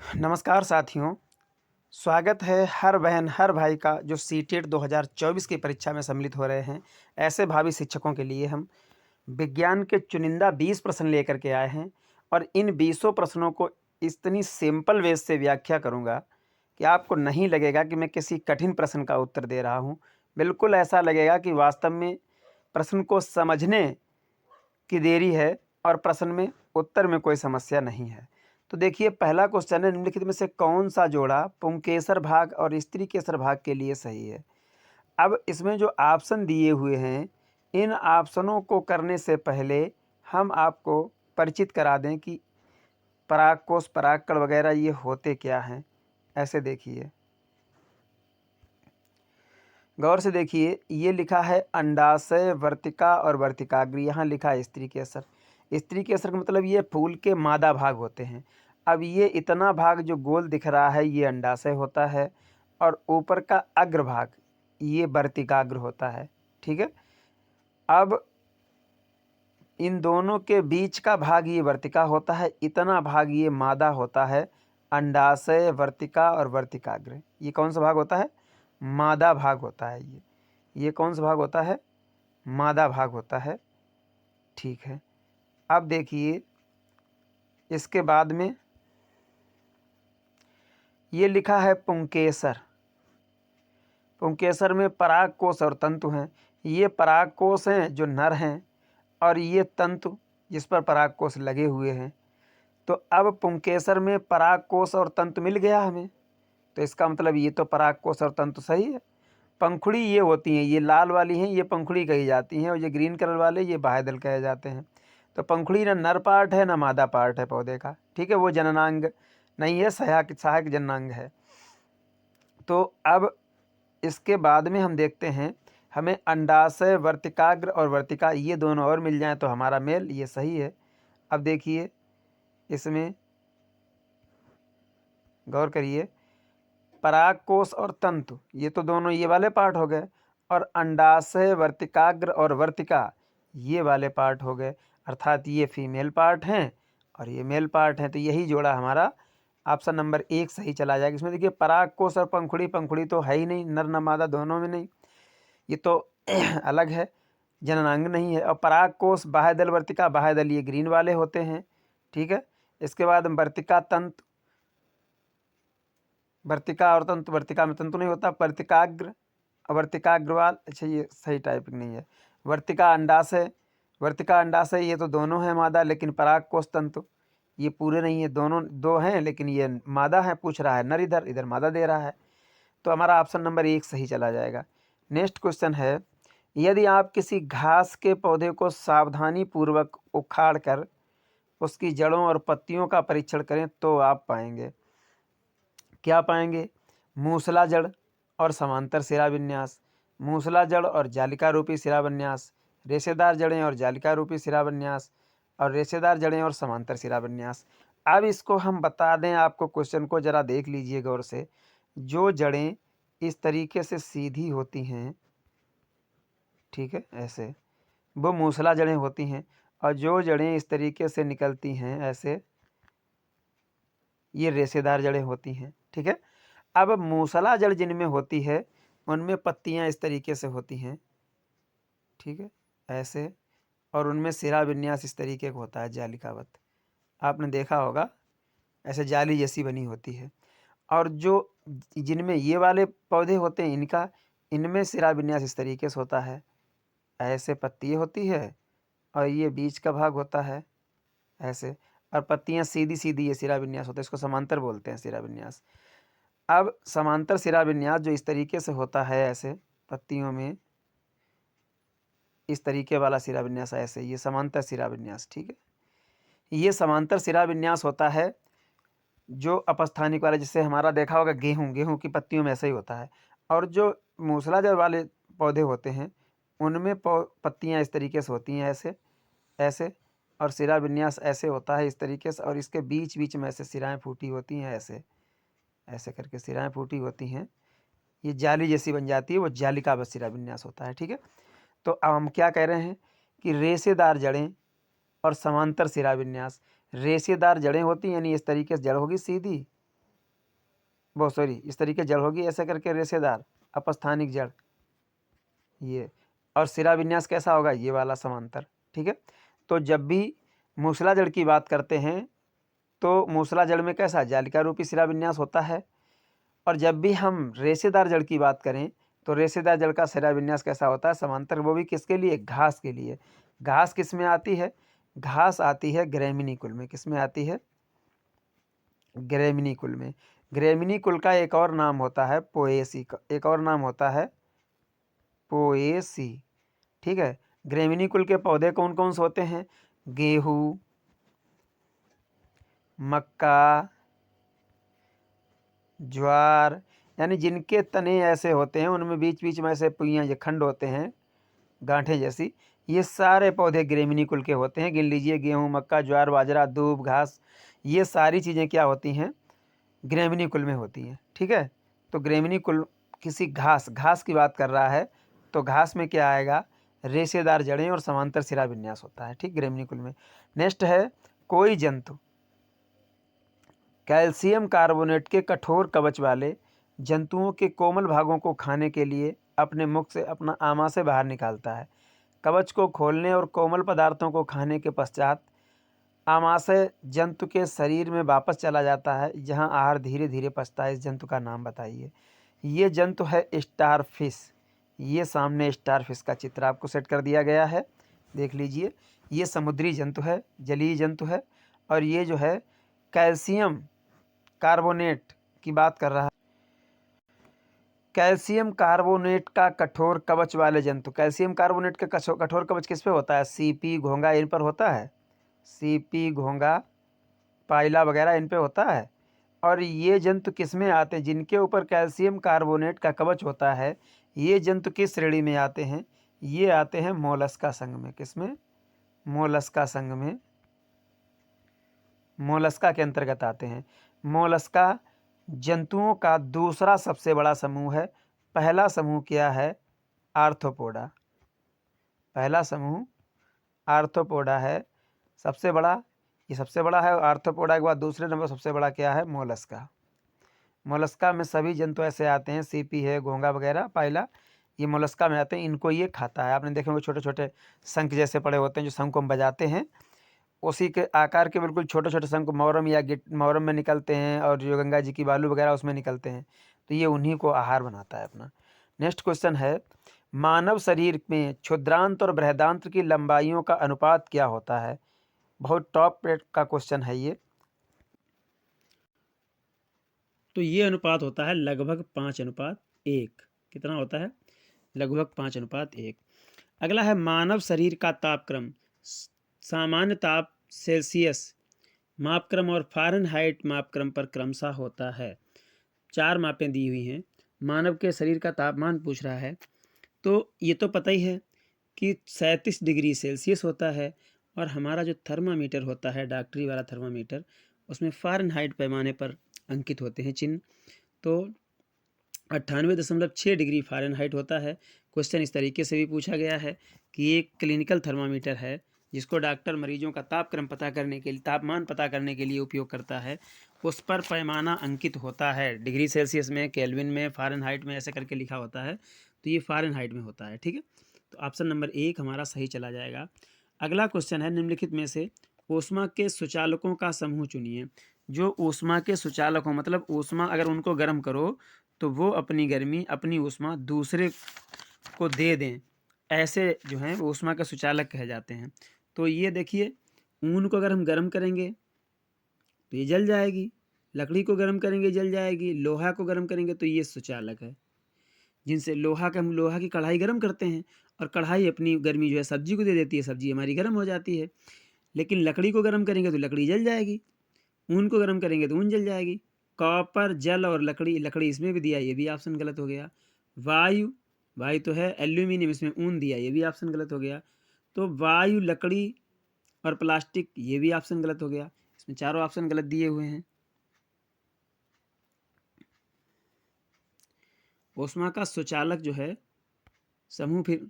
नमस्कार साथियों, स्वागत है हर बहन हर भाई का जो सीटेट 2024 की परीक्षा में सम्मिलित हो रहे हैं। ऐसे भावी शिक्षकों के लिए हम विज्ञान के चुनिंदा 20 प्रश्न लेकर के आए हैं और इन 20 प्रश्नों को इतनी सिंपल वे से व्याख्या करूंगा कि आपको नहीं लगेगा कि मैं किसी कठिन प्रश्न का उत्तर दे रहा हूं। बिल्कुल ऐसा लगेगा कि वास्तव में प्रश्न को समझने की देरी है और प्रश्न में उत्तर में कोई समस्या नहीं है। तो देखिए, पहला क्वेश्चन है, निम्नलिखित में से कौन सा जोड़ा पुंकेसर भाग और स्त्रीकेसर भाग के लिए सही है। अब इसमें जो ऑप्शन दिए हुए हैं, इन ऑप्शनों को करने से पहले हम आपको परिचित करा दें कि परागकोश परागकण वगैरह ये होते क्या हैं। ऐसे देखिए, गौर से देखिए, ये लिखा है अंडाशय, वर्तिका और वर्तिकाग्र। यहाँ लिखा है स्त्री केसर। स्त्री केसर का मतलब ये फूल के मादा भाग होते हैं। अब ये इतना भाग जो गोल दिख रहा है ये अंडाशय होता है और ऊपर का अग्रभाग ये वर्तिकाग्र होता है। ठीक है। अब इन दोनों के बीच का भाग ये वर्तिका होता है, इतना भाग ये मादा होता है। अंडाशय, वर्तिका और वर्तिकाग्र ये कौन सा भाग होता है? मादा भाग होता है। ये कौन सा भाग होता है? मादा भाग होता है। ठीक है। अब देखिए, इसके बाद में ये लिखा है पुंकेसर। पुंकेसर में परागकोश और तंतु हैं। ये परागकोश हैं जो नर हैं और ये तंतु जिस पर परागकोश लगे हुए हैं। तो अब पुंकेसर में परागकोश और तंतु मिल गया हमें, तो इसका मतलब ये तो परागकोश और तंतु सही है। पंखुड़ी ये होती हैं, ये लाल वाली हैं, ये पंखुड़ी कही जाती हैं और ये ग्रीन कलर वाले ये बाह्यदल कहे जाते हैं। तो पंखुड़ी ना नर पार्ट है ना मादा पार्ट है पौधे का। ठीक है, वो जननांग नहीं है, सहायक जननांग है। तो अब इसके बाद में हम देखते हैं, हमें अंडाशय, वर्तिकाग्र और वर्तिका ये दोनों और मिल जाएं तो हमारा मेल ये सही है। अब देखिए, इसमें गौर करिए, परागकोश और तंतु ये तो दोनों ये वाले पार्ट हो गए और अंडाशय, वर्तिकाग्र और वर्तिका ये वाले पार्ट हो गए, अर्थात ये फीमेल पार्ट हैं और ये मेल पार्ट हैं। तो यही जोड़ा हमारा ऑप्शन नंबर 1 सही चला जाएगा। इसमें देखिए, परागकोश और पंखुड़ी, पंखुड़ी तो है ही नहीं, नर न मादा दोनों में नहीं, ये तो अलग है, जननांग नहीं है। और परागकोश, बाह्यदल, वर्तिका, बाह्यदल ये ग्रीन वाले होते हैं। ठीक है। इसके बाद वर्तिका तंतु, वर्तिका और तंतु, वर्तिका में तंतु नहीं होता, वर्तिकाग्र, वर्तिकाग्रवाल, अच्छा ये सही टाइपिंग नहीं है। वर्तिका अंडाशय, वर्तिका अंडाशय ये तो दोनों हैं मादा, लेकिन परागकोश तंतु ये पूरे नहीं है, दोनों दो हैं लेकिन ये मादा है। पूछ रहा है नर, इधर इधर मादा दे रहा है, तो हमारा ऑप्शन नंबर 1 सही चला जाएगा। नेक्स्ट क्वेश्चन है, यदि आप किसी घास के पौधे को सावधानी पूर्वक उखाड़ कर उसकी जड़ों और पत्तियों का परीक्षण करें तो आप पाएंगे, क्या पाएंगे? मूसला जड़ और समांतर सिरा विन्यास, मूसला जड़ और जालिका रूपी सिरा विन्यास, रेशेदार जड़ें और जालिका रूपी सिरा विन्यास और रेशेदार जड़ें और समांतर सिरा विन्यास। अब इसको हम बता दें आपको, क्वेश्चन को जरा देख लीजिए गौर से। जो जड़ें इस तरीके से सीधी होती हैं, ठीक है, ऐसे, वो मूसला जड़ें होती हैं और जो जड़ें इस तरीके से निकलती हैं ऐसे, ये रेशेदार जड़ें होती हैं। ठीक है। अब मूसला जड़ जिनमें होती है उनमें पत्तियां इस तरीके से होती हैं, ठीक है, ऐसे, और उनमें सिरा विन्यास इस तरीके का होता है, जालिकावत, आपने देखा होगा, ऐसे जाली जैसी बनी होती है। और जो जिनमें ये वाले पौधे होते हैं इनमें सिरा विन्यास इस तरीके से होता है, ऐसे पत्ती होती है और ये बीच का भाग होता है ऐसे, और पत्तियां सीधी सीधी ये सिरा विन्यास होता है, इसको समांतर बोलते हैं, सिरा विन्यास। अब समांतर सिरा विन्यास जो इस तरीके से होता है ऐसे पत्तियों में, इस तरीके वाला सिरा विन्यास ऐसे, ये समांतर सिरा विन्यास। ठीक है। ये समांतर सिरा विन्यास होता है जो अपस्थानिक वाला, जिससे हमारा देखा होगा गेहूं की पत्तियों में ऐसा ही होता है। और जो मूसलाधार वाले पौधे होते हैं उनमें पत्तियां इस तरीके से होती हैं, ऐसे ऐसे, और सिरा विन्यास ऐसे होता है इस तरीके से, और इसके बीच बीच में ऐसे सिराएं फूटी होती हैं, ऐसे ऐसे करके सिराएं फूटी होती हैं, ये जाली जैसी बन जाती है, वो जालिका व सिरा विन्यास होता है। ठीक है। तो अब हम क्या कह रहे हैं कि रेशेदार जड़ें और समांतर सिरा विन्यास, रेशेदार जड़ें होती हैं यानी इस तरीके से जड़ होगी सीधी, वो सॉरी इस तरीके जड़ होगी ऐसे करके रेशेदार अपस्थानिक जड़ ये, और सिरा विन्यास कैसा होगा, ये वाला समांतर। ठीक है, तो जब भी मूसला जड़ की बात करते हैं तो मूसला जड़ में कैसा जालिका रूपी सिरा विन्यास होता है, और जब भी हम रेशेदार जड़ की बात करें तो रेशेदार जड़ का सिरा विन्यास कैसा होता है, समांतर। वो भी किसके लिए, घास के लिए। घास किस में आती है, घास आती है ग्रैमिनी कुल में। किस में आती है, ग्रैमिनी कुल में। ग्रैमिनी कुल का एक और नाम होता है पोएसी का, एक और नाम होता है पोएसी। ठीक है, ग्रैमिनी कुल के पौधे कौन कौन से होते हैं, गेहूँ, मक्का, ज्वार, यानी जिनके तने ऐसे होते हैं उनमें बीच बीच में ऐसे पुइयाँ ये खंड होते हैं गांठें जैसी, ये सारे पौधे ग्रैमिनी कुल के होते हैं। गिन लीजिए, गेहूँ, मक्का, ज्वार, बाजरा, दूब, घास, ये सारी चीज़ें क्या होती हैं, ग्रैमिनी कुल में होती हैं। ठीक है, तो ग्रैमिनी कुल किसी घास की बात कर रहा है, तो घास में क्या आएगा, रेशेदार जड़ें और समांतर सिरा विन्यास होता है। ठीक, ग्रैमिनी कुल में। नेक्स्ट है, कोई जंतु कैल्शियम कार्बोनेट के कठोर कवच वाले जंतुओं के कोमल भागों को खाने के लिए अपने मुख से अपना आमाशय बाहर निकालता है। कवच को खोलने और कोमल पदार्थों को खाने के पश्चात आमाशय जंतु के शरीर में वापस चला जाता है, जहां आहार धीरे धीरे पचता है। इस जंतु का नाम बताइए। ये जंतु है स्टारफिश। ये सामने स्टारफिश का चित्र आपको सेट कर दिया गया है, देख लीजिए। ये समुद्री जंतु है, जलीय जंतु है, और ये जो है कैल्शियम कार्बोनेट की बात कर रहा है। कैल्शियम कार्बोनेट का कठोर कवच वाले जंतु। कैल्शियम कार्बोनेट का कठोर कवच किस पे होता है, सीपी, घोंगा, इन पर होता है। सीपी, घोंगा, पाइला वगैरह इन पे होता है। और ये जंतु किस में आते हैं, जिनके ऊपर कैल्शियम कार्बोनेट का कवच होता है, ये जंतु किस श्रेणी में आते हैं, ये आते हैं मोलस्का संघ में। किस में, मोलस्का संघ में, मोलस्का के अंतर्गत आते हैं। मोलस्का जंतुओं का दूसरा सबसे बड़ा समूह है। पहला समूह क्या है, आर्थ्रोपोडा। पहला समूह आर्थ्रोपोडा है, सबसे बड़ा, ये सबसे बड़ा है। आर्थ्रोपोडा के बाद दूसरे नंबर सबसे बड़ा क्या है, मोलस्का। मोलस्का में सभी जंतु ऐसे आते हैं, सीपी है, घोंगा वगैरह, पाइला, ये मोलस्का में आते हैं। इनको ये खाता है। आपने देखे होंगे छोटे छोटे शंख जैसे पड़े होते हैं, जो शंख को हम बजाते हैं, उसी के आकार के बिल्कुल छोटे छोटे शंख मोहरम या मोहरम में निकलते हैं, और जो गंगा जी की बालू वगैरह उसमें निकलते हैं, तो ये उन्हीं को आहार बनाता है अपना। नेक्स्ट क्वेश्चन है, मानव शरीर में क्षुद्रांत और बृहदांत्र की लंबाइयों का अनुपात क्या होता है। बहुत टॉप रेट का क्वेश्चन है ये। तो ये अनुपात होता है लगभग 5:1। कितना होता है, लगभग 5:1। अगला है, मानव शरीर का तापक्रम सामान्य ताप सेल्सियस मापक्रम और फ़ारेनहाइट मापक्रम पर क्रमशः होता है। 4 मापें दी हुई हैं। मानव के शरीर का तापमान पूछ रहा है, तो ये तो पता ही है कि 37 डिग्री सेल्सियस होता है। और हमारा जो थर्मामीटर होता है, डॉक्टरी वाला थर्मामीटर, उसमें फ़ारेनहाइट पैमाने पर अंकित होते हैं चिन्ह, तो 98.6 डिग्री फ़ारेनहाइट होता है। क्वेश्चन इस तरीके से भी पूछा गया है कि एक क्लिनिकल थर्मामीटर है जिसको डॉक्टर मरीजों का तापक्रम पता करने के लिए, तापमान पता करने के लिए उपयोग करता है। उस पर पैमाना अंकित होता है डिग्री सेल्सियस में, केल्विन में, फ़ारेनहाइट में, ऐसे करके लिखा होता है। तो ये फ़ारेनहाइट में होता है। ठीक है, तो ऑप्शन नंबर 1 हमारा सही चला जाएगा। अगला क्वेश्चन है, निम्नलिखित में से ऊष्मा के सुचालकों का समूह चुनिए। जो ऊष्मा के सुचालक हो, मतलब ऊष्मा अगर उनको गर्म करो तो वो अपनी गर्मी, अपनी ऊष्मा दूसरे को दे दें, ऐसे जो हैं वो ऊष्मा के सुचालक कहे जाते हैं। तो ये देखिए, ऊन को अगर हम गर्म करेंगे तो ये जल जाएगी, लकड़ी को गर्म करेंगे जल जाएगी, लोहा को गर्म करेंगे तो ये सुचालक है। जिनसे हम लोहा की कढ़ाई गर्म करते हैं, और कढ़ाई अपनी गर्मी जो है सब्जी को दे देती है, सब्जी हमारी गर्म हो जाती है। लेकिन लकड़ी को गर्म करेंगे तो लकड़ी जल जाएगी, ऊन को गर्म करेंगे तो ऊन जल जाएगी। कॉपर, जल और लकड़ी, लकड़ी इसमें भी दिया, ये भी ऑप्शन गलत हो गया। वायु, वायु तो है, एल्यूमिनियम, इसमें ऊन दिया, ये भी ऑप्शन गलत हो गया। तो वायु, लकड़ी और प्लास्टिक, ये भी ऑप्शन गलत हो गया। इसमें चारों ऑप्शन गलत दिए हुए हैं। ऊष्मा का सुचालक जो है समूह, फिर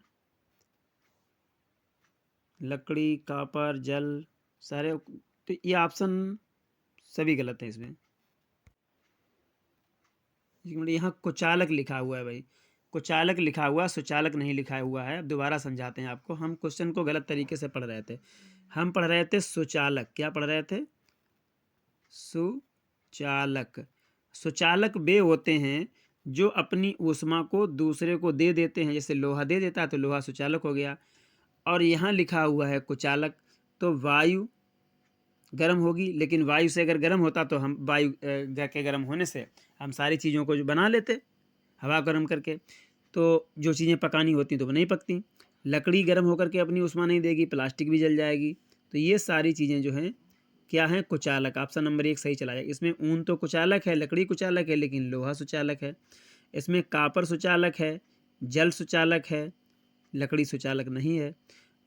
लकड़ी, कॉपर, जल, सारे, तो ये ऑप्शन सभी गलत है इसमें। यहाँ कुचालक लिखा हुआ है भाई, कुचालक लिखा हुआ, सुचालक नहीं लिखा हुआ है। अब दोबारा समझाते हैं आपको, हम क्वेश्चन को गलत तरीके से पढ़ रहे थे। हम पढ़ रहे थे सुचालक, क्या पढ़ रहे थे? सुचालक। सुचालक वे होते हैं जो अपनी ऊष्मा को दूसरे को दे देते हैं, जैसे लोहा दे देता है तो लोहा सुचालक हो गया। और यहाँ लिखा हुआ है कुचालक, तो वायु गर्म होगी, लेकिन वायु से अगर गर्म होता तो हम वायु के गर्म होने से हम सारी चीज़ों को जो बना लेते हवा गर्म करके, तो जो चीज़ें पकानी होती तो वो नहीं पकती। लकड़ी गर्म होकर के अपनी ऊष्मा नहीं देगी, प्लास्टिक भी जल जाएगी। तो ये सारी चीज़ें जो हैं क्या हैं? कुचालक। ऑप्शन नंबर 1 सही चला जाएगा। इसमें ऊन तो कुचालक है, लकड़ी कुचालक है, लेकिन लोहा सुचालक है। इसमें कापर सुचालक है, जल सुचालक है, लकड़ी सुचालक नहीं है।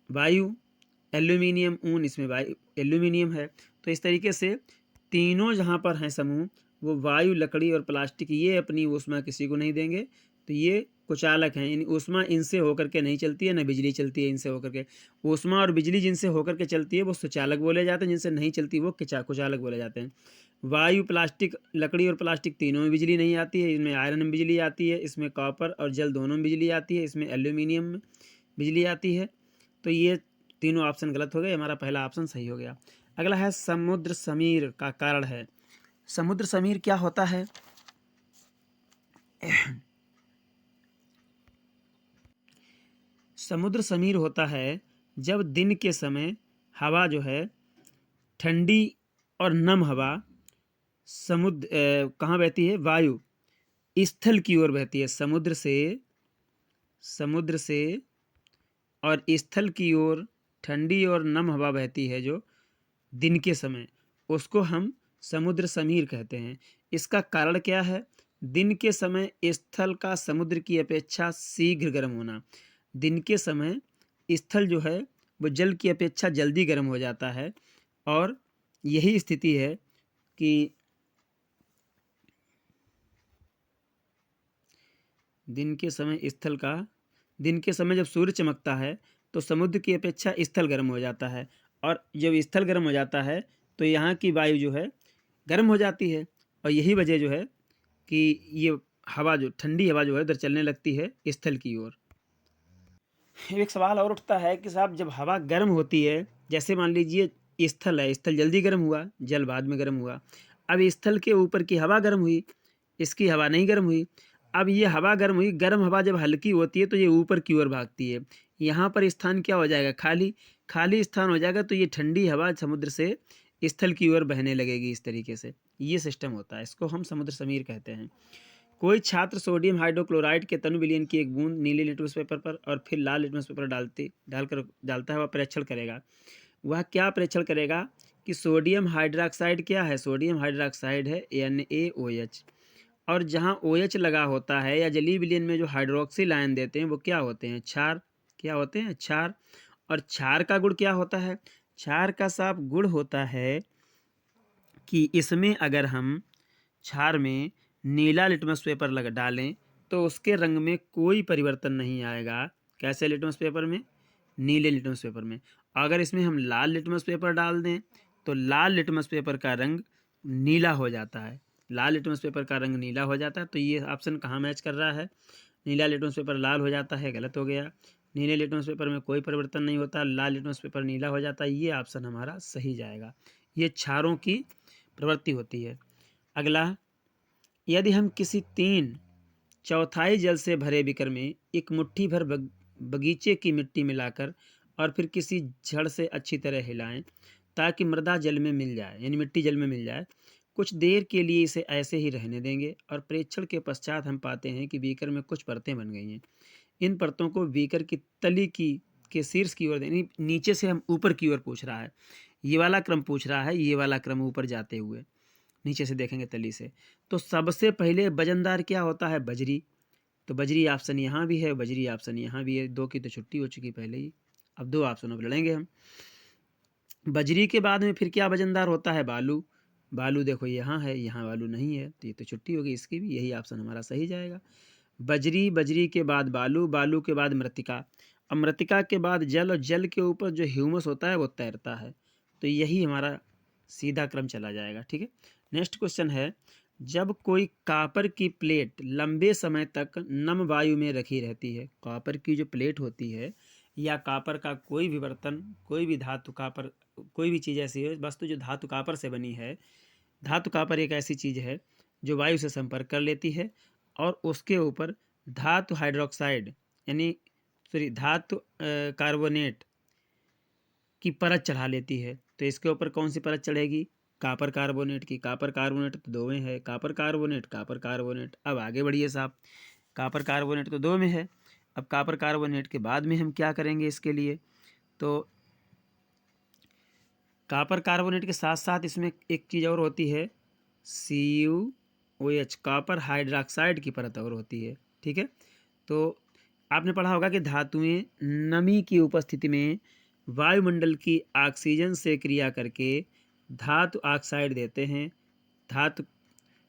वायु, एल्यूमिनियम, ऊन, इसमें वायु एल्यूमिनियम है। तो इस तरीके से तीनों जहाँ पर हैं समूह, वो वायु, लकड़ी और प्लास्टिक, ये अपनी ऊष्मा किसी को नहीं देंगे, तो ये कुचालक हैं। इन ऊष्मा इनसे होकर के नहीं चलती है, न बिजली चलती है इनसे होकर के। ऊष्मा और बिजली जिनसे होकर के चलती है वो सुचालक बोले जाते हैं, जिनसे नहीं चलती वो कुचालक बोले जाते हैं। वायु, प्लास्टिक, लकड़ी और प्लास्टिक तीनों में बिजली नहीं आती है। इसमें आयरन में बिजली आती है, इसमें कॉपर और जल दोनों में बिजली आती है, इसमें एल्यूमिनियम में बिजली आती है। तो ये तीनों ऑप्शन गलत हो गए, हमारा पहला ऑप्शन सही हो गया। अगला है समुद्र समीर का कारण है। समुद्र समीर क्या होता है? समुद्र समीर होता है जब दिन के समय हवा जो है ठंडी और नम हवा समुद्र कहाँ बहती है? वायु स्थल की ओर बहती है। समुद्र से और स्थल की ओर ठंडी और नम हवा बहती है जो दिन के समय, उसको हम समुद्र समीर कहते हैं। इसका कारण क्या है? दिन के समय स्थल का समुद्र की अपेक्षा शीघ्र गर्म होना। दिन के समय स्थल जो है वो जल की अपेक्षा जल्दी गर्म हो जाता है, और यही स्थिति है कि दिन के समय जब सूर्य चमकता है तो समुद्र की अपेक्षा स्थल गर्म हो जाता है, और जब स्थल गर्म हो जाता है तो यहाँ की वायु जो है गर्म हो जाती है, और यही वजह जो है कि ये हवा जो ठंडी हवा जो है उधर चलने लगती है स्थल की ओर। एक सवाल और उठता है कि साहब जब हवा गर्म होती है, जैसे मान लीजिए स्थल है, स्थल जल्दी गर्म हुआ, जल बाद में गर्म हुआ। अब स्थल के ऊपर की हवा गर्म हुई, इसकी हवा नहीं गर्म हुई। अब ये हवा गर्म हुई, गर्म हवा जब हल्की होती है तो ये ऊपर की ओर भागती है। यहाँ पर स्थान क्या हो जाएगा? खाली। खाली स्थान हो जाएगा, तो ये ठंडी हवा समुद्र से स्थल की ओर बहने लगेगी। इस तरीके से ये सिस्टम होता है, इसको हम समुद्र समीर कहते हैं। कोई छात्र सोडियम हाइड्रोक्लोराइड के तनु विलयन की एक बूंद नीले लिटमस पेपर पर और फिर लाल लिटमस पेपर डालता है, वह परीक्षण करेगा। वह क्या परीक्षण करेगा कि सोडियम हाइड्रोक्साइड क्या है? सोडियम हाइड्रोक्साइड है NaOH। और जहाँ OH लगा होता है या जलीय विलयन में जो हाइड्रोक्सिल आयन देते हैं वो क्या होते हैं? क्षार। क्या होते हैं? क्षार। और क्षार का गुण क्या होता है? क्षार का साफ गुण होता है कि इसमें अगर हम क्षार में नीला लिटमस पेपर लगा डालें तो उसके रंग में कोई परिवर्तन नहीं आएगा। कैसे? लिटमस पेपर में, नीले लिटमस पेपर में। अगर इसमें हम लाल लिटमस पेपर डाल दें तो लाल लिटमस पेपर का रंग नीला हो जाता है। लाल लिटमस पेपर का रंग नीला हो जाता है। तो ये ऑप्शन कहाँ मैच कर रहा है? नीला लिटमस पेपर लाल हो जाता है, गलत हो गया। नीले लिटमस पेपर में कोई परिवर्तन नहीं होता, लाल लिटमस पेपर नीला हो जाता है। ये ऑप्शन हमारा सही जाएगा। ये क्षारों की प्रवृत्ति होती है। अगला, यदि हम किसी 3/4 जल से भरे बीकर में एक मुट्ठी भर बगीचे की मिट्टी मिलाकर और फिर किसी छड़ से अच्छी तरह हिलाएं ताकि मृदा जल में मिल जाए, यानी मिट्टी जल में मिल जाए, कुछ देर के लिए इसे ऐसे ही रहने देंगे और परीक्षण के पश्चात हम पाते हैं कि बीकर में कुछ परतें बन गई हैं। इन परतों को बीकर की तली के शीर्ष की ओर देनी, नीचे से हम ऊपर की ओर पूछ रहा है, ये वाला क्रम पूछ रहा है, ये वाला क्रम ऊपर जाते हुए नीचे से देखेंगे तली से। तो सबसे पहले वजनदार क्या होता है? बजरी। तो बजरी ऑप्शन यहाँ भी है, बजरी ऑप्शन यहाँ भी है। 2 की तो छुट्टी हो चुकी पहले ही, अब 2 ऑप्शनों पर लड़ेंगे हम। बजरी के बाद में फिर क्या वजनदार होता है? बालू। बालू देखो यहाँ है, यहाँ बालू नहीं है, तो ये तो छुट्टी होगी इसकी भी, यही ऑप्शन हमारा सही जाएगा। बजरी, बजरी के बाद बालू, बालू के बाद मृतिका, और मृतिका के बाद जल, और जल के ऊपर जो ह्यूमस होता है वो तैरता है। तो यही हमारा सीधा क्रम चला जाएगा। ठीक है। नेक्स्ट क्वेश्चन है, जब कोई कॉपर की प्लेट लंबे समय तक नम वायु में रखी रहती है, कॉपर की जो प्लेट होती है या कॉपर का कोई भी बर्तन, कोई भी धातु कॉपर, कोई भी चीज़ ऐसी है वस्तु जो धातु कॉपर से बनी है, धातु कॉपर एक ऐसी चीज़ है जो वायु से संपर्क कर लेती है और उसके ऊपर धातु हाइड्रोक्साइड यानी धातु कार्बोनेट की परत चढ़ा लेती है। तो इसके ऊपर कौन सी परत चढ़ेगी? कॉपर कार्बोनेट की। कॉपर कार्बोनेट तो दो में है, कॉपर कार्बोनेट, कॉपर कार्बोनेट। अब आगे बढ़िए साहब, कॉपर कार्बोनेट तो दो में है। अब कॉपर कार्बोनेट के बाद में हम क्या करेंगे इसके लिए? तो कॉपर कार्बोनेट के साथ साथ इसमें एक चीज़ और होती है, CuOH, कॉपर हाइड्रोक्साइड की परत और होती है। ठीक है, तो आपने पढ़ा होगा कि धातुएं नमी की उपस्थिति में वायुमंडल की ऑक्सीजन से क्रिया करके धातु ऑक्साइड देते हैं, धातु,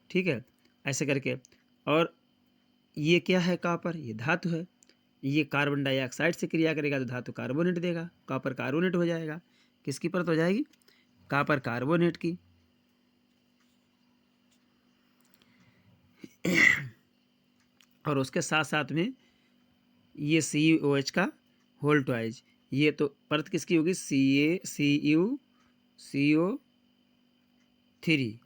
ठीक है, ऐसे करके। और ये क्या है? कॉपर, ये धातु है, ये कार्बन डाइऑक्साइड से क्रिया करेगा तो धातु कार्बोनेट देगा, कॉपर कार्बोनेट हो जाएगा। किसकी परत हो जाएगी? कॉपर कार्बोनेट की। और उसके साथ साथ में ये CuOH का होल ट्वाइज, ये तो परत किसकी होगी? CuCO3,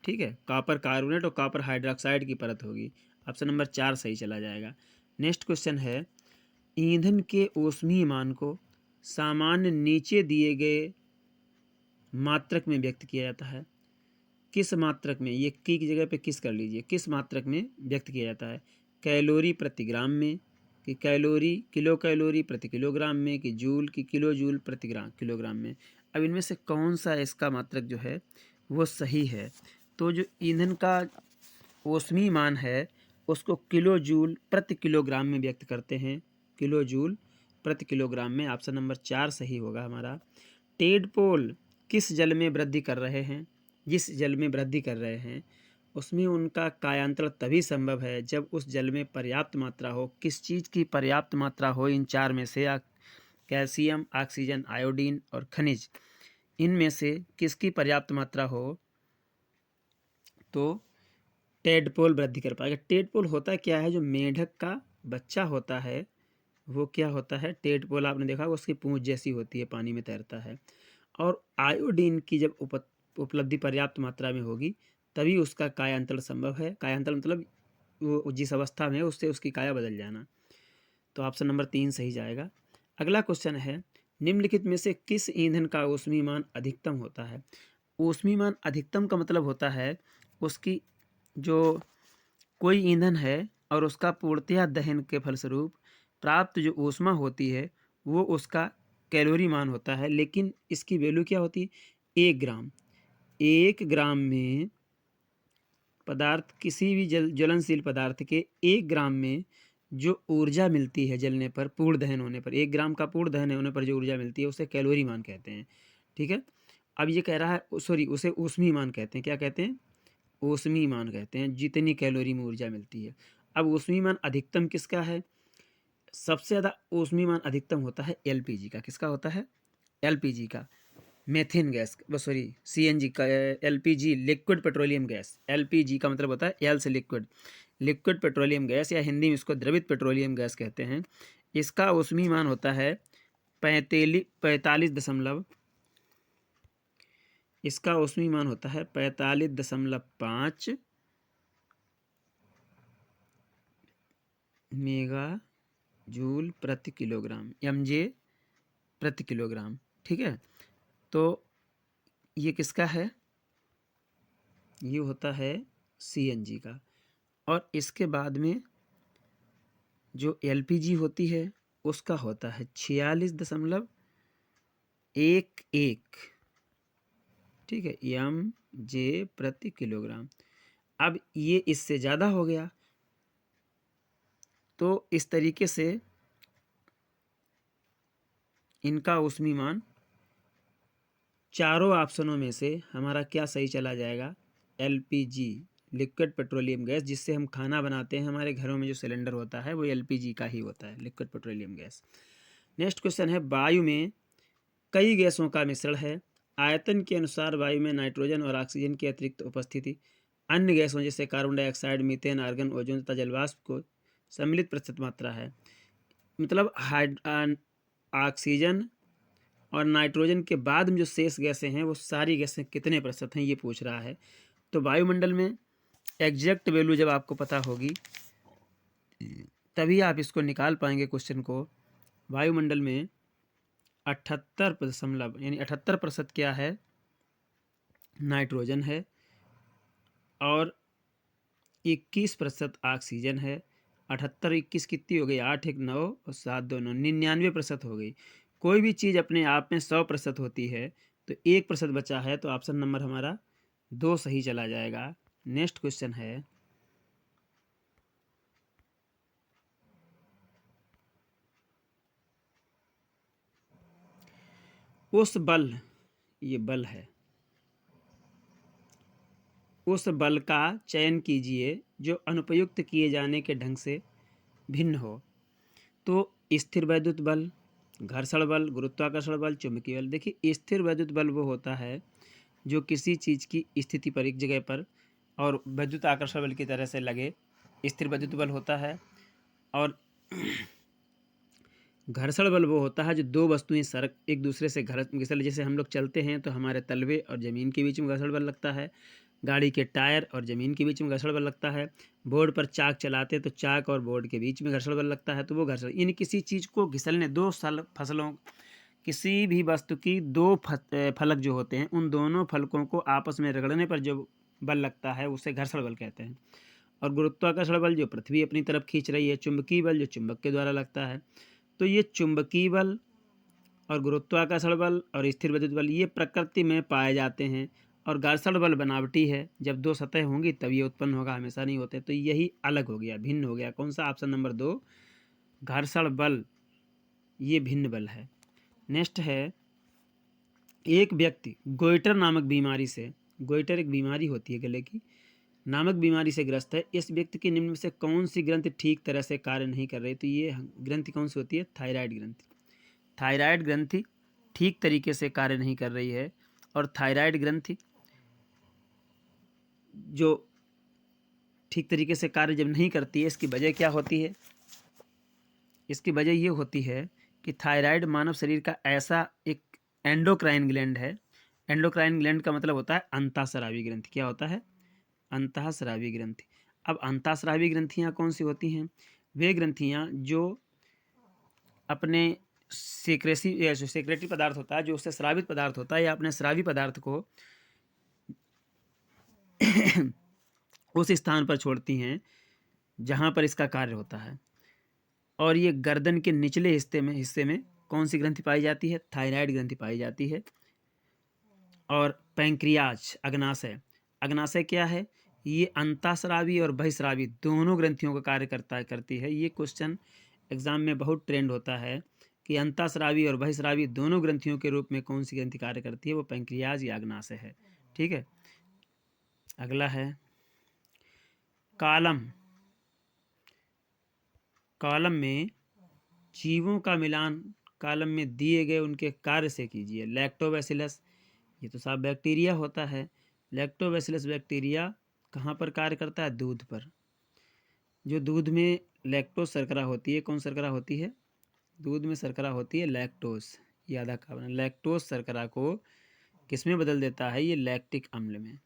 ठीक है, कॉपर कार्बोनेट और कॉपर हाइड्रोक्साइड की परत होगी। ऑप्शन नंबर 4 सही चला जाएगा। नेक्स्ट क्वेश्चन है, ईंधन के ऊष्मीय मान को सामान्य नीचे दिए गए मात्रक में व्यक्त किया जाता है। किस मात्रक में? ये की जगह पे किस कर लीजिए, किस मात्रक में व्यक्त किया जाता है? कैलोरी प्रति ग्राम में, कि कैलोरी किलो कैलोरी प्रति किलोग्राम में, कि जूल की किलो जूल प्रति ग्राम किलोग्राम में? अब इनमें से कौन सा इसका मात्रक जो है वो सही है? तो जो ईंधन का ऊष्मीय मान है उसको किलो जूल प्रति किलोग्राम में व्यक्त करते हैं, किलो जूल प्रति किलोग्राम में। ऑप्शन नंबर 4 सही होगा हमारा। टेडपोल किस जल में वृद्धि कर रहे हैं? जिस जल में वृद्धि कर रहे हैं उसमें उनका कायांतरण तभी संभव है जब उस जल में पर्याप्त मात्रा हो। किस चीज़ की पर्याप्त मात्रा हो? इन चार में से कैल्शियम, ऑक्सीजन, आयोडीन और खनिज, इनमें से किसकी पर्याप्त मात्रा हो तो टेडपोल वृद्धि कर पाएगा। टेडपोल होता क्या है? जो मेढक का बच्चा होता है वो क्या होता है? टेडपोल आपने देखा उसकी पूंछ जैसी होती है, पानी में तैरता है। और आयोडीन की जब उपलब्धि पर्याप्त मात्रा में होगी तभी उसका कायांतरण संभव है। कायांतरण मतलब वो जिस अवस्था में है उससे उसकी काया बदल जाना। तो ऑप्शन नंबर 3 सही जाएगा। अगला क्वेश्चन है, निम्नलिखित में से किस ईंधन का ऊष्मीय मान अधिकतम होता है? ऊष्मीय मान अधिकतम का मतलब होता है उसकी जो कोई ईंधन है और उसका पूर्णतया दहन के फलस्वरूप प्राप्त जो ऊष्मा होती है वो उसका कैलोरी मान होता है। लेकिन इसकी वैल्यू क्या होती है? 1 ग्राम। 1 ग्राम में पदार्थ, किसी भी ज्वलनशील पदार्थ के 1 ग्राम में जो ऊर्जा मिलती है जलने पर, पूर्ण दहन होने पर, 1 ग्राम का पूर्ण दहन होने पर जो ऊर्जा मिलती है उसे कैलोरी मान कहते हैं। ठीक है, अब ये कह रहा है, सॉरी, उसे ऊष्मीय मान कहते हैं। क्या कहते हैं? ऊष्मीय मान कहते हैं, जितनी कैलोरी में ऊर्जा मिलती है। अब ऊष्मीय मान अधिकतम किसका है? सबसे ज़्यादा ऊष्मीय मान अधिकतम होता है LPG का। किसका होता है? LPG का, मेथेन गैस, सॉरी, CNG का। LPG liquid petroleum gas, LPG का मतलब होता है L से लिक्विड, लिक्विड पेट्रोलियम गैस, या हिंदी में इसको द्रवित पेट्रोलियम गैस कहते हैं। इसका ऊष्मीय मान होता है 45 इसका ऊष्मीय मान होता है 45.5 मेगा जूल प्रति किलोग्राम, MJ प्रति किलोग्राम। ठीक है, तो ये किसका है? ये होता है CNG का। और इसके बाद में जो LPG होती है उसका होता है 46.11, ठीक है, MJ प्रति किलोग्राम। अब ये इससे ज़्यादा हो गया। तो इस तरीके से इनका ऊष्मीय मान चारों ऑप्शनों में से हमारा क्या सही चला जाएगा? LPG, लिक्विड पेट्रोलियम गैस, जिससे हम खाना बनाते हैं, हमारे घरों में जो सिलेंडर होता है वो LPG का ही होता है, liquid petroleum gas. Next question है, वायु में कई गैसों का मिश्रण है। आयतन के अनुसार वायु में नाइट्रोजन और ऑक्सीजन की अतिरिक्त उपस्थिति अन्य गैसों जैसे carbon dioxide, methane, argon, ozone तथा जलवाष्प को सम्मिलित प्रतिशत मात्रा है। मतलब ऑक्सीजन और नाइट्रोजन के बाद में जो शेष गैसें हैं वो सारी गैसें कितने प्रतिशत हैं ये पूछ रहा है। तो वायुमंडल में एग्जैक्ट वैल्यू जब आपको पता होगी तभी आप इसको निकाल पाएंगे क्वेश्चन को। वायुमंडल में 78 यानी 78% क्या है, नाइट्रोजन है और 21% ऑक्सीजन है। 78 21 कितनी हो गई, 8 1 9 और 7 2 9, 99% हो गई। कोई भी चीज़ अपने आप में 100% होती है तो 1% बचा है, तो ऑप्शन नंबर हमारा 2 सही चला जाएगा। नेक्स्ट क्वेश्चन है, उस बल, ये बल है, उस बल का चयन कीजिए जो अनुपयुक्त किए जाने के ढंग से भिन्न हो। तो स्थिर वैद्युत बल, घर्षण बल, गुरुत्वाकर्षण बल, चुंबकीय बल। देखिए स्थिर वैद्युत बल वो होता है जो किसी चीज़ की स्थिति पर एक जगह पर और वैद्युत आकर्षण बल की तरह से लगे, स्थिर वैद्युत बल होता है। और घर्षण बल वो होता है जो दो वस्तुएं सड़क एक दूसरे से घिसल, जैसे हम लोग चलते हैं तो हमारे तलवे और ज़मीन के बीच में घर्षण बल लगता है, गाड़ी के टायर और ज़मीन के बीच में घर्षण बल लगता है, बोर्ड पर चाक चलाते हैं तो चाक और बोर्ड के बीच में घर्षण बल लगता है। तो वो घर्षण यानी किसी चीज़ को घिसलने, दो फसलों, किसी भी वस्तु की दो फलक जो होते हैं उन दोनों फलकों को आपस में रगड़ने पर जो बल लगता है उसे घर्षण बल कहते हैं। और गुरुत्वाकर्षण बल जो पृथ्वी अपनी तरफ खींच रही है, चुंबकीय बल जो चुंबक के द्वारा लगता है। तो ये चुंबकीय बल और गुरुत्वाकर्षण बल और स्थिर वैद्युत बल ये प्रकृति में पाए जाते हैं। और घर्षण बल बनावटी है, जब दो सतह होंगी तब ये उत्पन्न होगा, हमेशा नहीं होते। तो यही अलग हो गया, भिन्न हो गया। कौन सा, ऑप्शन नंबर 2 घर्षण बल, ये भिन्न बल है। नेक्स्ट है, एक व्यक्ति गोइटर नामक बीमारी से, गोइटर एक बीमारी होती है गले की, नामक बीमारी से ग्रस्त है। इस व्यक्ति के निम्न में से कौन सी ग्रंथि ठीक तरह से कार्य नहीं कर रही? तो ये ग्रंथि कौन सी होती है? थायराइड ग्रंथि। थायराइड ग्रंथि ठीक तरीके से कार्य नहीं कर रही है। और थायराइड ग्रंथि जो ठीक तरीके से कार्य जब नहीं करती है, इसकी वजह क्या होती है? इसकी वजह ये होती है कि थायराइड मानव शरीर का ऐसा एक एंडोक्राइन ग्लैंड है। एंडोक्राइन ग्लैंड का मतलब होता है अंतःस्रावी ग्रंथि। क्या होता है? अंतःस्रावी ग्रंथि। अब अंतःस्रावी ग्रंथियाँ कौन सी होती हैं? वे ग्रंथियाँ जो अपने सेक्रेटरी पदार्थ होता है, जो उससे स्रावित पदार्थ होता है, या अपने स्रावी पदार्थ को उस स्थान पर छोड़ती हैं जहाँ पर इसका कार्य होता है। और ये गर्दन के निचले हिस्से में कौन सी ग्रंथि पाई जाती है? थायराइड ग्रंथि पाई जाती है। और पैंक्रियाज, अग्नाशय, अग्नाशय क्या है? ये अंतःस्रावी और बहिस्रावी दोनों ग्रंथियों का कार्य करती है। ये क्वेश्चन एग्जाम में बहुत ट्रेंड होता है कि अंतःस्रावी और बहिस्रावी दोनों ग्रंथियों के रूप में कौन सी ग्रंथि कार्य करती है? वो पैंक्रियाज या अग्नाशय है। ठीक है, अगला है कॉलम। कॉलम में जीवों का मिलान कॉलम में दिए गए उनके कार्य से कीजिए। लैक्टोबैसिलस, ये तो साफ बैक्टीरिया होता है। लैक्टोबैसिलस बैक्टीरिया कहाँ पर कार्य करता है? दूध पर। जो दूध में लैक्टोज शर्करा होती है, कौन शर्करा होती है? दूध में शर्करा होती है लैक्टोज। याद रखा, लैक्टोज शर्करा को किस में बदल देता है? ये लैक्टिक अम्ल में,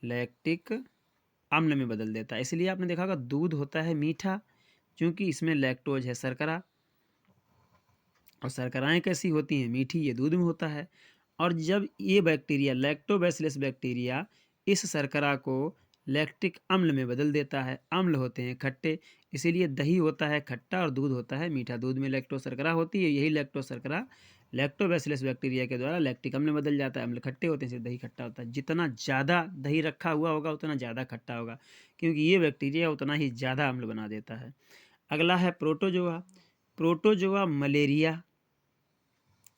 लैक्टिक अम्ल में बदल देता है। इसलिए आपने देखा होगा दूध होता है मीठा, क्योंकि इसमें लैक्टोज है, शर्करा। और शर्कराएँ कैसी होती हैं? मीठी। ये दूध में होता है। और जब ये बैक्टीरिया, लैक्टोबैसिलस बैक्टीरिया, इस शर्करा को लैक्टिक अम्ल में बदल देता है। अम्ल होते हैं खट्टे, इसीलिए दही होता है खट्टा और दूध होता है मीठा। दूध में लैक्टोज शर्करा होती है, यही लैक्टोज शर्करा लैक्टोबैसिलस बैक्टीरिया के द्वारा लैक्टिक अम्ल में बदल जाता है। अम्ल खट्टे होते हैं, इसलिए दही खट्टा होता है। जितना ज़्यादा दही रखा हुआ होगा उतना ज़्यादा खट्टा होगा, क्योंकि ये बैक्टीरिया उतना ही ज़्यादा अम्ल बना देता है। अगला है प्रोटोजोआ। प्रोटोजोआ मलेरिया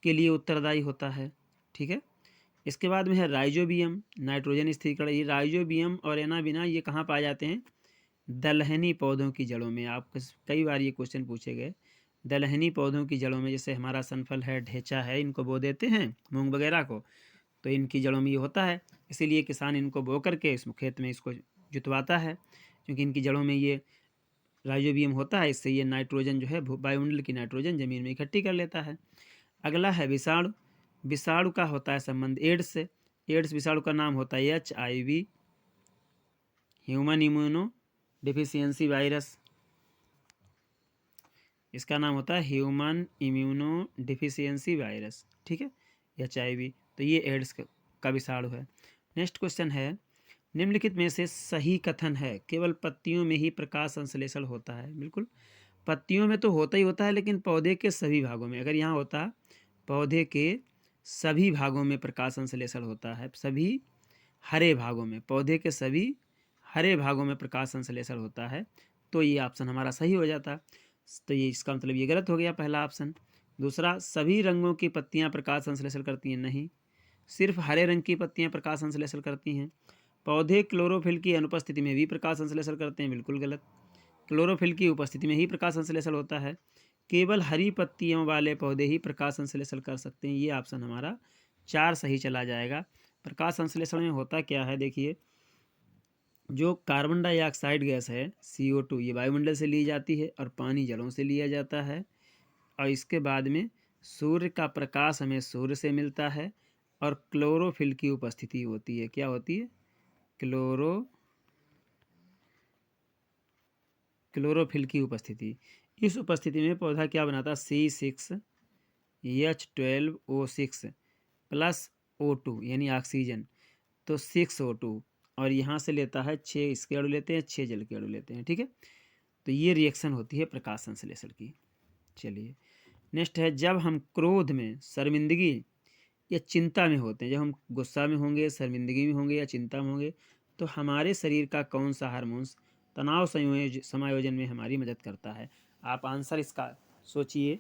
के लिए उत्तरदायी होता है। ठीक है, इसके बाद में है राइजोबियम, नाइट्रोजन स्थिरीकरण। ये राइजोबियम और एनाबिना ये कहाँ पाए जाते हैं? दलहनी पौधों की जड़ों में। आपको कई बार ये क्वेश्चन पूछे गए। दलहनी पौधों की जड़ों में, जैसे हमारा सनफल है, ढेचा है, इनको बो देते हैं मूंग वगैरह को, तो इनकी जड़ों में ये होता है। इसीलिए किसान इनको बो करके इस खेत में इसको जुतवाता है, क्योंकि इनकी जड़ों में ये राइजोबियम होता है, इससे ये नाइट्रोजन जो है वायुमंडल की नाइट्रोजन ज़मीन में इकट्ठी कर लेता है। अगला है विषाणु। विषाणु का होता है संबंध एड्स से। एड्स विषाणु का नाम होता है HIV, human immuno deficiency virus. इसका नाम होता है ह्यूमन इम्यूनो डिफिशियंसी वायरस, ठीक है, HIV। तो ये एड्स का विषाणु है। नेक्स्ट क्वेश्चन है, निम्नलिखित में से सही कथन है केवल पत्तियों में ही प्रकाश संश्लेषण होता है। बिल्कुल, पत्तियों में तो होता ही होता है, लेकिन पौधे के सभी भागों में। अगर यहाँ होता पौधे के सभी भागों में प्रकाश संश्लेषण होता है, सभी हरे भागों में, पौधे के सभी हरे भागों में प्रकाश संश्लेषण होता है, तो ये ऑप्शन हमारा सही हो जाता। तो ये इसका मतलब ये गलत हो गया पहला ऑप्शन। दूसरा, सभी रंगों की पत्तियां प्रकाश संश्लेषण करती हैं, नहीं, सिर्फ हरे रंग की पत्तियां प्रकाश संश्लेषण करती हैं। पौधे क्लोरोफिल की अनुपस्थिति में भी प्रकाश संश्लेषण करते हैं, बिल्कुल गलत। क्लोरोफिल की उपस्थिति में ही प्रकाश संश्लेषण होता है। केवल हरी पत्तियों वाले पौधे ही प्रकाश संश्लेषण कर सकते हैं। ये ऑप्शन हमारा 4 सही चला जाएगा। प्रकाश संश्लेषण में होता क्या है, देखिए, जो कार्बन डाइऑक्साइड गैस है CO2, ये वायुमंडल से ली जाती है और पानी जड़ों से लिया जाता है, और इसके बाद में सूर्य का प्रकाश हमें सूर्य से मिलता है, और क्लोरोफिल की उपस्थिति होती है। क्या होती है? क्लोरोफिल की उपस्थिति। इस उपस्थिति में पौधा क्या बनाता है? C6H12O6 प्लस O2 यानी ऑक्सीजन, तो 6O2, और यहाँ से लेता है 6 इसके अणु लेते हैं, 6 जल के अणु लेते हैं, ठीक है। तो ये रिएक्शन होती है प्रकाश संश्लेषण की। चलिए नेक्स्ट है, जब हम क्रोध में, शर्मिंदगी या चिंता में होते हैं, जब हम गुस्सा में होंगे, शर्मिंदगी में होंगे या चिंता में होंगे, तो हमारे शरीर का कौन सा हार्मोन्स तनाव समायोजन में हमारी मदद करता है? आप आंसर इसका सोचिए।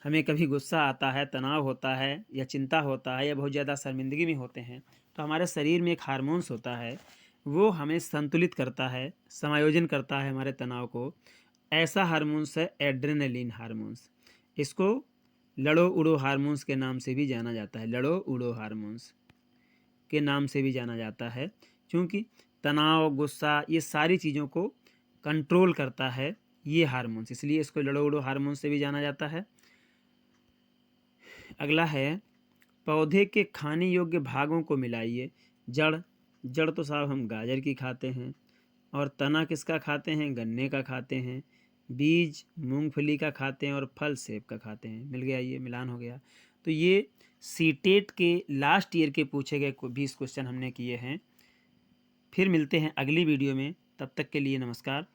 हमें कभी गुस्सा आता है, तनाव होता है या चिंता होता है या बहुत ज़्यादा शर्मिंदगी में होते हैं, तो हमारे शरीर में एक हार्मोन्स होता है, वो हमें संतुलित करता है, समायोजन करता है हमारे तनाव को। ऐसा हार्मोन्स है एड्रेनलिन हार्मोन्स। इसको लड़ो उड़ो हार्मोन्स के नाम से भी जाना जाता है, लड़ो उड़ो हार्मोन्स के नाम से भी जाना जाता है, क्योंकि तनाव, गुस्सा, ये सारी चीज़ों को कंट्रोल करता है ये हार्मोन्स, इसलिए इसको लड़ो उड़ो हार्मोन्स से भी जाना जाता है। अगला है, पौधे के खाने योग्य भागों को मिलाइए। जड़, जड़ तो साहब हम गाजर की खाते हैं, और तना किसका खाते हैं? गन्ने का खाते हैं। बीज मूंगफली का खाते हैं, और फल सेब का खाते हैं। मिल गया, ये मिलान हो गया। तो ये सीटेट के लास्ट ईयर के पूछे गए 20 क्वेश्चन हमने किए हैं। फिर मिलते हैं अगली वीडियो में, तब तक के लिए नमस्कार।